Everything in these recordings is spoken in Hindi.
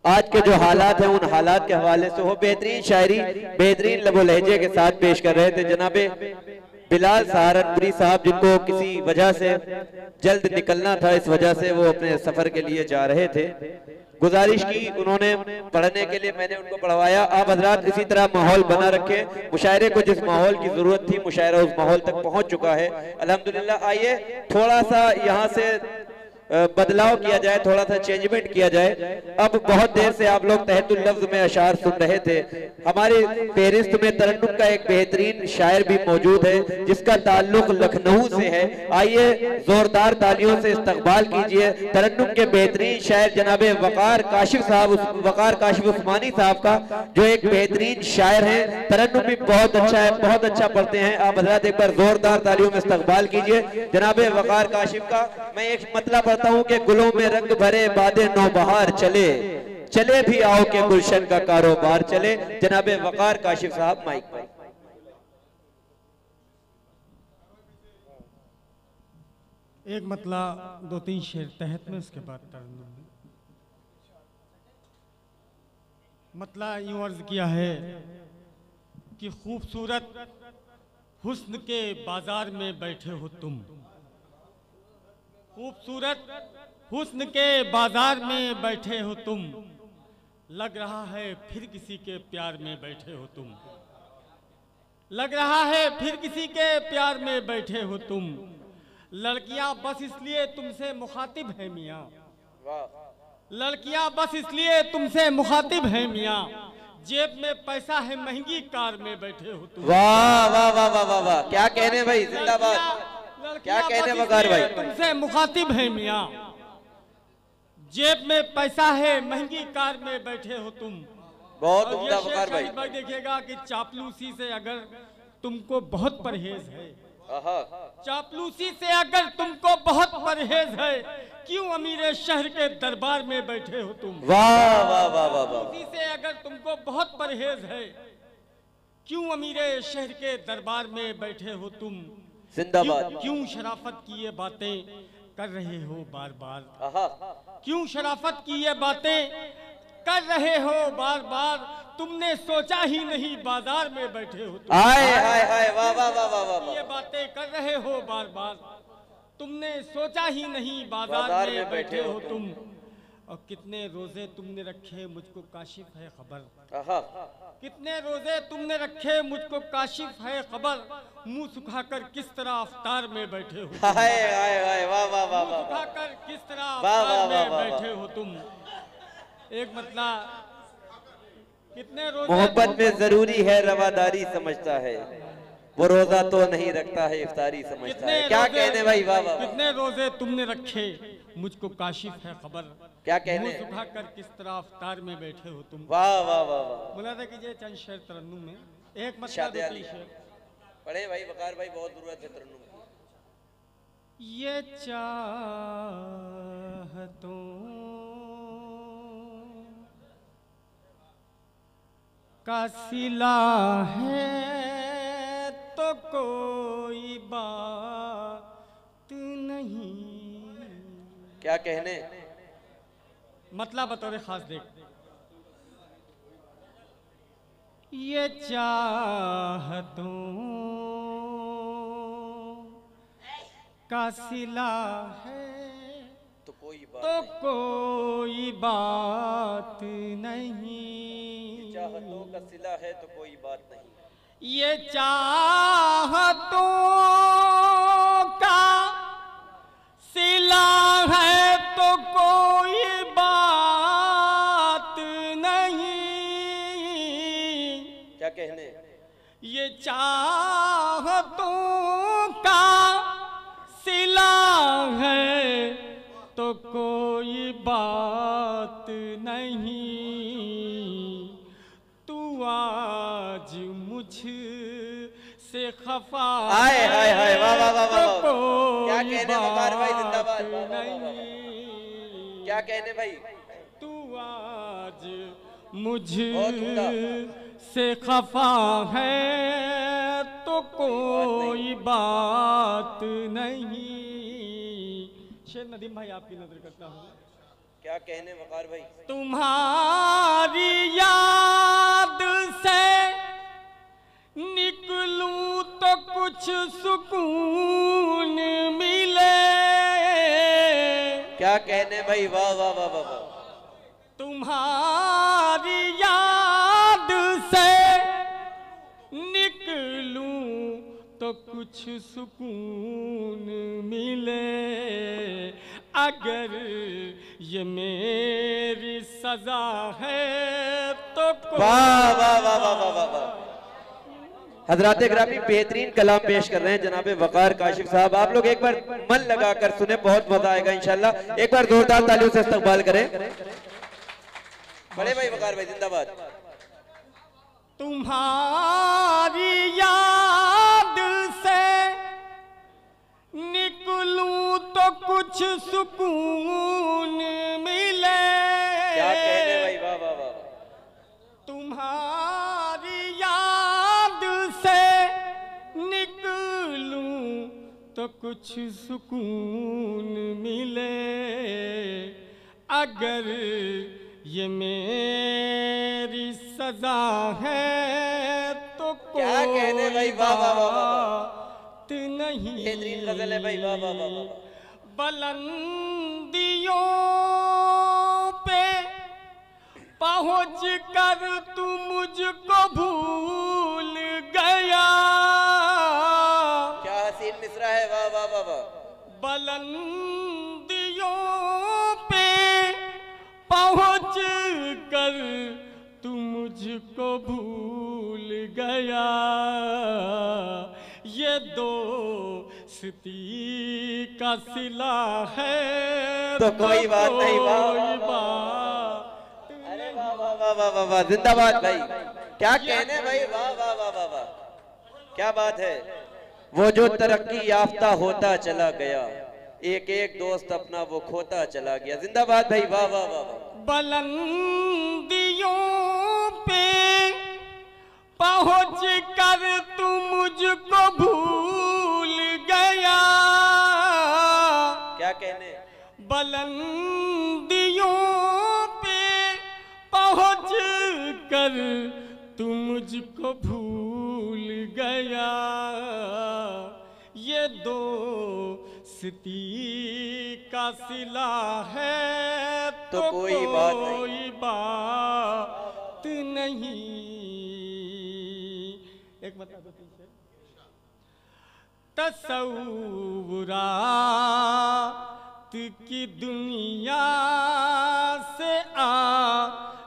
आज के जो हालात हैं उन हालात के हवाले से वो बेहतरीन शायरी बेहतरीन लबो लहजे के साथ पेश कर रहे थे। जनाबे बिलाल सहारनपुरी साहब, जिनको किसी वजह से जल्द निकलना था, इस वजह से वो अपने सफर के लिए जा रहे थे, गुजारिश की उन्होंने पढ़ने के लिए, मैंने उनको पढ़वाया। आप हजरात इसी तरह माहौल बना रखें। मुशायरे को जिस माहौल की जरूरत थी मुशायरा उस माहौल तक पहुंच चुका है अल्हम्दुलिल्लाह। आइए थोड़ा सा यहाँ से बदलाव किया जाए, थोड़ा सा चेंजमेंट किया जाए। अब बहुत देर से आप लोग तहतुल लफ्ज में अशार सुन रहे थे। हमारे फेरिस्त में तरन्नुम का एक बेहतरीन शायर भी मौजूद है जिसका ताल्लुक लखनऊ से है। आइए जोरदार तालियों से इस्तकबाल कीजिए तरन्नुम के बेहतरीन शायर जनाबे वकार काशिफ साहब, वकार काशिफ उस्मानी साहब का, जो एक बेहतरीन शायर हैं। तरन्नुम भी बहुत अच्छा है, बहुत अच्छा पढ़ते हैं। आप हजरात एक बार जोरदार तालियों में इस्तकबाल कीजिए जनाबे वकार काशिफ का। मैं एक मतलब पढ़ता हूं कि गुलों में रंग भरे बादे नौबहार चले, चले भी आओ के गुलशन का कारोबार चले। जनाबे वकार काशिफ साहब माइक पर। एक मतला दो तीन शेर तहत में, उसके बाद तरन्नुम में। मतला यूं अर्ज किया है कि खूबसूरत हुस्न के बाजार में बैठे हो तुम, खूबसूरत हुस्न के बाजार में बैठे हो तुम, लग रहा है फिर किसी के प्यार में बैठे हो तुम, लग रहा है फिर किसी के प्यार में बैठे हो तुम। लड़कियां बस इसलिए तुमसे मुखातिब है मियाँ, लड़कियां बस इसलिए तुमसे मुखातिब है मियाँ, जेब में पैसा है महंगी कार में बैठे हो तुम। वाह वाह वाह वाह वाह वाह, क्या कहने भाई, जिंदाबाद, क्या कहने वकार भाई। तुमसे मुखातिब है मियाँ, जेब में पैसा है महंगी कार में बैठे हो तुम। बहुत उम्दा वकार भाई। देखिएगा कि चापलूसी से अगर तुमको बहुत परहेज है, चापलूसी से अगर तुमको बहुत परहेज है, क्यों अमीर शहर के दरबार में बैठे हो तुम। वाह वाह वाह वाह वाह। चापलूसी से अगर तुमको बहुत परहेज है, क्यों अमीर शहर के दरबार में बैठे हो तुम। जिंदाबाद। क्यों शराफत की ये बातें कर रहे हो बार बार, क्यों शराफत की ये बातें कर रहे हो बार बार, तुमने सोचा ही नहीं बाजार में बैठे हो तुम। आए आए आए वाह वाह वाह वाह वाह। ये बातें कर रहे हो बार बार, तुमने सोचा ही नहीं बाजार में बैठे हो तुम। और कितने रोजे तुमने रखे मुझको काशिफ है खबर, कितने रोजे तुमने रखे मुझको काशिफ है खबर, मुंह सुखाकर किस तरह अफ्तार में बैठे हो। हाय हाय हाय वाह वाह वाह वाह। सुखाकर किस तरह अफ्तार में बैठे हो तुम। एक मतलब कितने रोजे। मोहब्बत में जरूरी है रवादारी समझता है, वो रोजा तो नहीं रखता है इफ्तारी समझता है। क्या कहने भाई, वाह वाह। कितने रोजे तुमने रखे मुझको काशिफ है खबर, क्या कहने। मुंह सुखाकर किस तरह अफ्तार में बैठे हो तुम। वाह वाह वाह वाह। मुलादा कीजिए चंद शेर तरन्नुम में। एक मतलब पढ़े भाई वकार भाई, बहुत जरूरत है तरन्नुम की। ये चाहतों का सिला है तो कोई बात नहीं। क्या कहने। मतलब बतौर खास देख, ये चाहतों का सिला है तो कोई बात नहीं, चाहतों का सिला है तो कोई बात नहीं। ये चाहतों का सिला है तो कोई बात नहीं। क्या कहने। ये चाहतों का सिला है तो कोई बात नहीं, तू आज मुझ से खफा हाय हाय हाय वाह वाह वाह वाह। तो क्या कहने वकार भाई, जिंदाबाद। नहीं, क्या कहने भाई। तू आज मुझ से खफा है तो कोई बात नहीं। शेर नदीम भाई आपकी नजर करता हूँ। क्या कहने वकार भाई? तुम्हारी याद से निकलूं तो कुछ सुकून मिले। क्या कहने भाई? वाह वाह वाह वाह वाह। तुम्हारी याद से निकलूं तो कुछ सुकून मिले। अगर ये मेरी सजा है तो वाह वाह वाह वाह वाह वाह। हजरात ग्रामी बेहतरीन कलाम पेश कर रहे हैं जनाब वकार काशिफ साहब। आप लोग एक बार मन लगाकर सुने, बहुत मजा आएगा इंशाल्लाह। एक बार जोरदार तालियों से इस्तकबाल करें। बड़े भाई वकार भाई जिंदाबाद। तुम्हारी याद से निकलूं तो कुछ सुकून मिले। क्या कहने भाई? वाह वाह वाह। तुम्हारी याद से निकलूं तो कुछ सुकून मिले। अगर ये मेरी सजा है तो क्या कहने भाई? वाह वाह वाह वाह। नहीं बेहतरीन गजल है भाई। वाह वाह वाह वाह। बुलंदियों पे पहुंच कर तू मुझको भूल गया। क्या हसीन मिसरा है। वाह वाह वाह वाह। बुलंदियों पे पहुंच कर तू मुझको भूल गया। ये दोस्ती का सिला है तो कोई बात नहीं। वाह अरे वाह वाह वाह वाह वाह वाह। जिंदाबाद भाई। क्या कहने भाई? वाह वाह वाह वाह वाह। क्या बात है। वो जो तरक्की याफ्ता होता चला गया, एक एक दोस्त अपना वो खोता चला गया। जिंदाबाद भाई। वाह वाह वाह वाह। बुलंदियों पे पहुंच कर तू मुझको भूल गया। क्या कहने? बुलंदियों पे पहुंच कर तू मुझको भूल गया। ये दोस्ती का सिला है तो कोई बात नहीं। एक बता दो तुमसे। तसव्वुरात की दुनिया से आ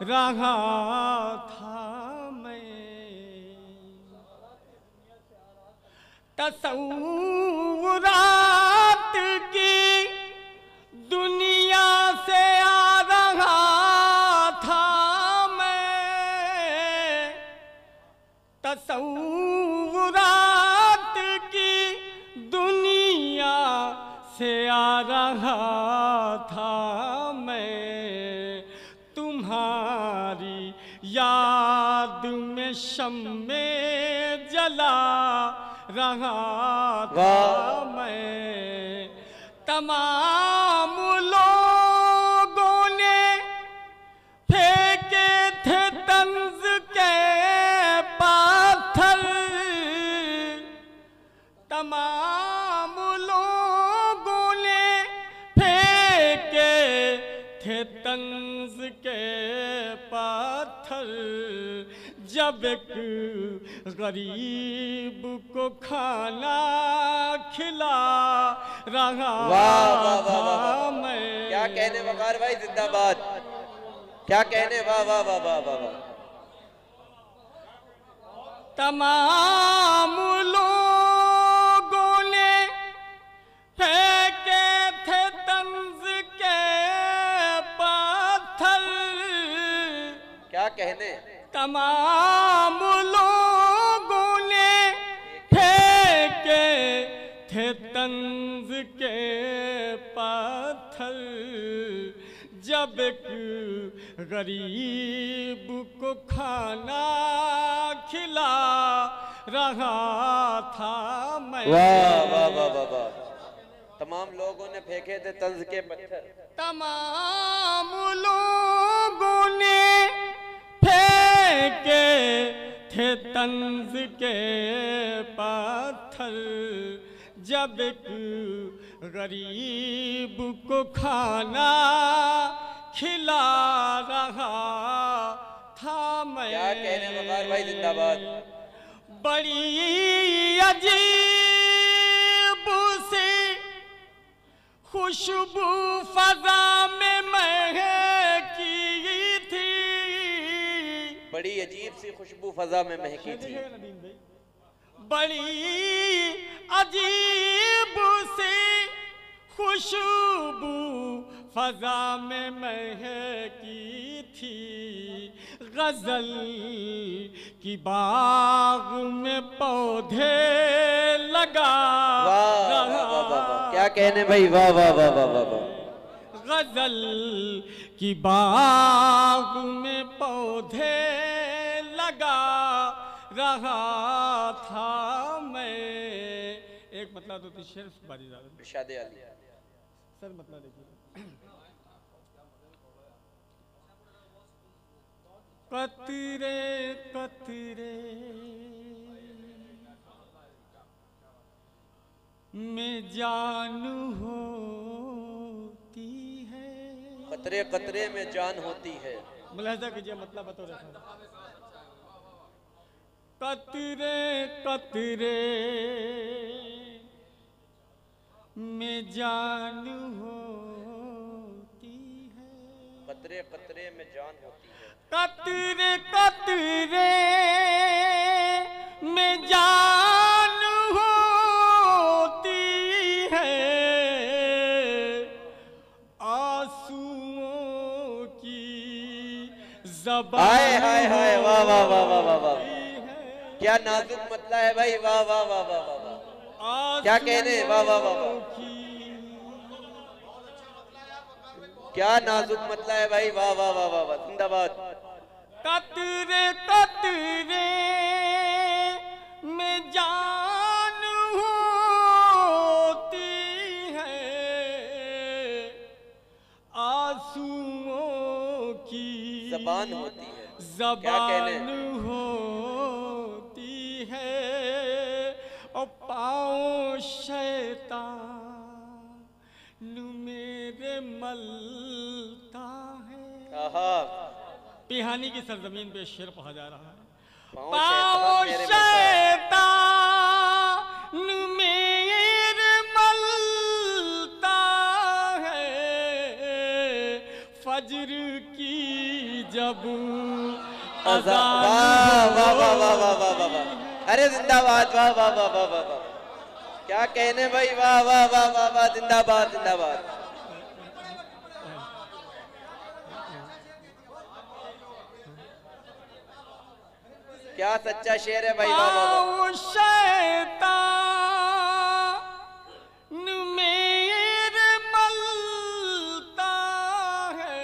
रहा था मैं। तसव्वुरात की दुनिया से आ रहा था मैं। तसव्वुरात की दुनिया से आ रहा था मैं। तुम्हारी याद में शम्मे जला रहा था मैं। तमाम लोगों ने फेंके थे तंज के पाथर। तमाम लोगों ने फेंके थे तंज के पाथर। जब एक गरीब को खाना खिला रहा था मैं। क्या कहने वकार भाई? जिंदाबाद। क्या कहने? वाह वाह वाह वाह वाह वाह। तमाम लोगों ने फेंके थे तंज के पत्थर। क्या कहने? तमाम लोगों ने फेंके थे तंज के पत्थर। जब एक गरीब को खाना खिला रहा था मैं। वाह वाह वाह वाह वाह। तमाम लोगों ने फेंके थे तंज के पत्थर। तमाम थे तंज के पत्थर, जब एक गरीब को खाना खिला रहा था मैं। क्या कहने वकार भाई जिंदाबाद। बड़ी अजीब सी खुशबू फजा में महकी थी, बड़ी अजीब सी खुशबू फजा में महकी थी। बड़ी अजीब सी खुशबू फजा में महकी थी, गजल की बाग में पौधे लगा रहा। क्या कहने भाई, वाह वाह वाह वाह वाह वाह। गजल की बाग में पौधे लगा रहा था मैं। एक मतलब तो थी शेर बारी इरशादे आली सर, मतलब देखिए। कतरे कतरे में जान होती है, कतरे कतरे में जान होती है। मुलाहिजा कीजिए मतलब बता रहा था। कतरे कतरे में जान होती है, कतरे कतरे में जान होती है। कतरे कतरे में जान होती है, आंसुओं की ज़बान। हाय हाय हाय, वाह वाह वाह वाह वाह वाह। क्या नाजुक मतला है भाई, वाह वाह वाह वाह वाह वाह। क्या कहने, वाह वाह वाह वाह। क्या नाजुक मतला है भाई, वाह वाह वाह वाह वाह। जिंदाबाद। कतरे कतरे में जान होती है, आंसुओं की ज़बान होती है। ज़बान होती है, और पाँव शैतान मेरे मलता है। पिहानी की सरजमीन पे शेर पढ़ा जा रहा है। पाँव शैतान मेरे मलता है, फज्र की जब अज़ान। वाह वाह वाह वाह वाह वाह वाह। अरे जिंदाबाद, वाह वाह वाह वाह वाह वाह। क्या कहने भाई, वाह वाह वाह वाह वाह। जिंदाबाद जिंदाबाद। क्या सच्चा शेर है भाई, वाह वाह वाह। शैतान मेरे मलता है,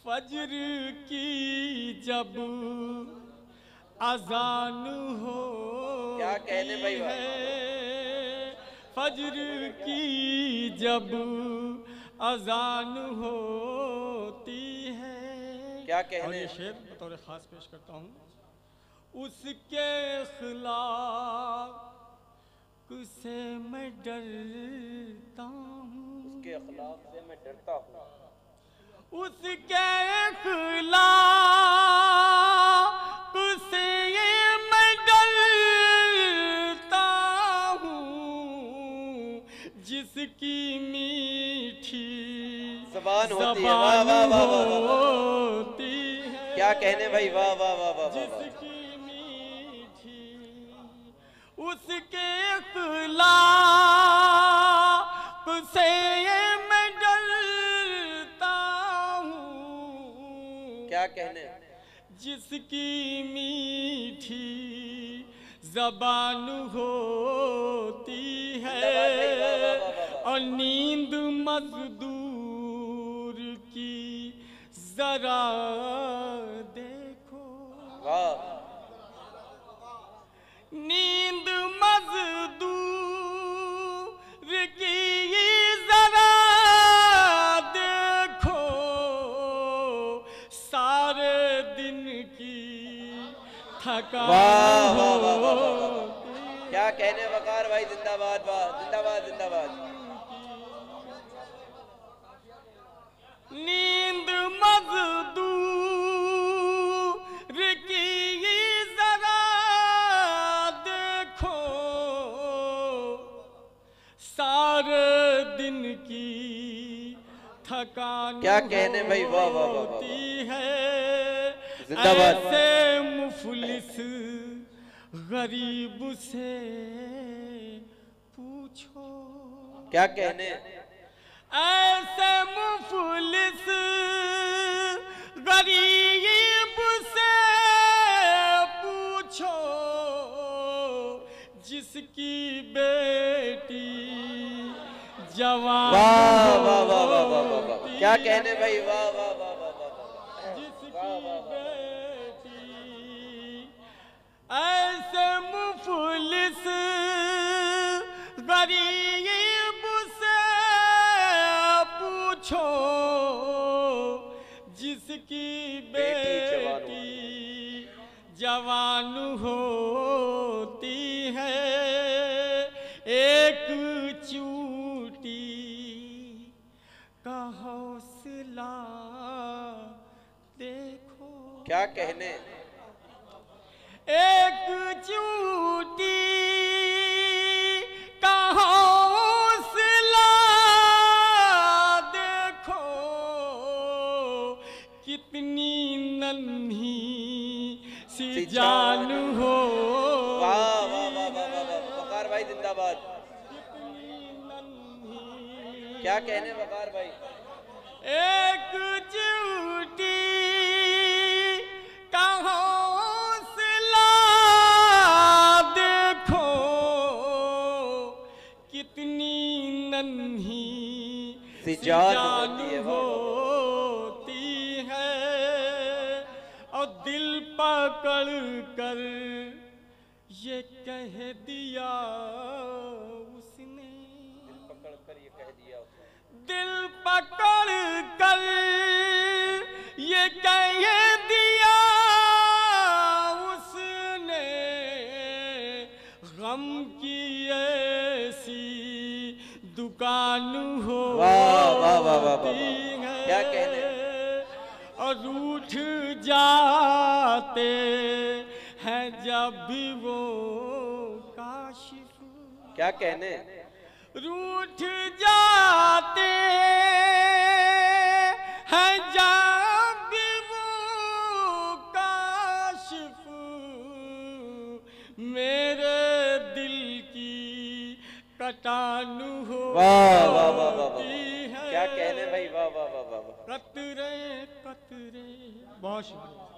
फज्र की जब अज़ान हो। क्या कहने भाई, वाह। फज्र की जब अज़ान होती है। क्या कहने। और ये शेर बतौर खास पेश करता हूँ। उसके खिलाफ से मैं डरता हूँ, उसके खिलाफ से मैं डरता हूँ। उसके खिलाफ से मैं डरता हूँ, जिसकी मीठी ज़बान होती है। वाह वाह वाह वाह वाह। क्या कहने भाई, वाह वाह वाह वाह। जिसकी मीठी उसके खिलाफ से मैं डरता हूँ। क्या कहने। जिसकी मीठी ज़बान होती है, और नींद मजदूर की जरा देखो। नींद मजदूर की जरा देखो, सारे दिन की थकान वाह वाह वाह वाह हो। वाह। क्या कहने वकार भाई, जिंदाबाद जिंदाबाद जिंदाबाद। नींद मजदूर की जरा देखो, सारे दिन की थकान क्या कहने भाई, वाह वाह वाह होती है। जिंदाबाद। ऐसे मुफलिस गरीब से पूछो। क्या कहने, ऐसे मुफलिस गरीब से पूछो, जिसकी बेटी जवान वाह वाह वाह वाह वाह वाह वाह। क्या कहने भाई, वाह वाह वाह वाह वाह। जिसकी बेटी ऐसे मुफलिस गरीब से पूछो, जिसकी बेटी जवान होती है। एक चूटी का हौसला देखो। क्या कहने, एक चूटी का हौसला देखो, कितनी नन्ही सी जान हो। वाह वाह वाह वाह वाह। वकार भाई जिंदाबाद। क्या कहने वकार भाई, एक चूटी का हौसला देखो, कितनी नन्ही सी जान होती है। और दिल पकड़ कर ये कह दिया उसने, दिल पकड़ कर ये कह दिया उसने, गम की ऐसी दुकान हो। वाह वाह वाह वाह वाह। क्या कहने, और रूठ जाते हैं जब भी वो काशिफ। क्या कहने, रूठ जाते हैं जब भी वो काशिफ, मेरे दिल की कटान हो। वाह वाह वाह वाह वाह। क्या कहने भाई, वाह वाह वाह वाह। कतरे कतरे, बहुत शुक्रिया।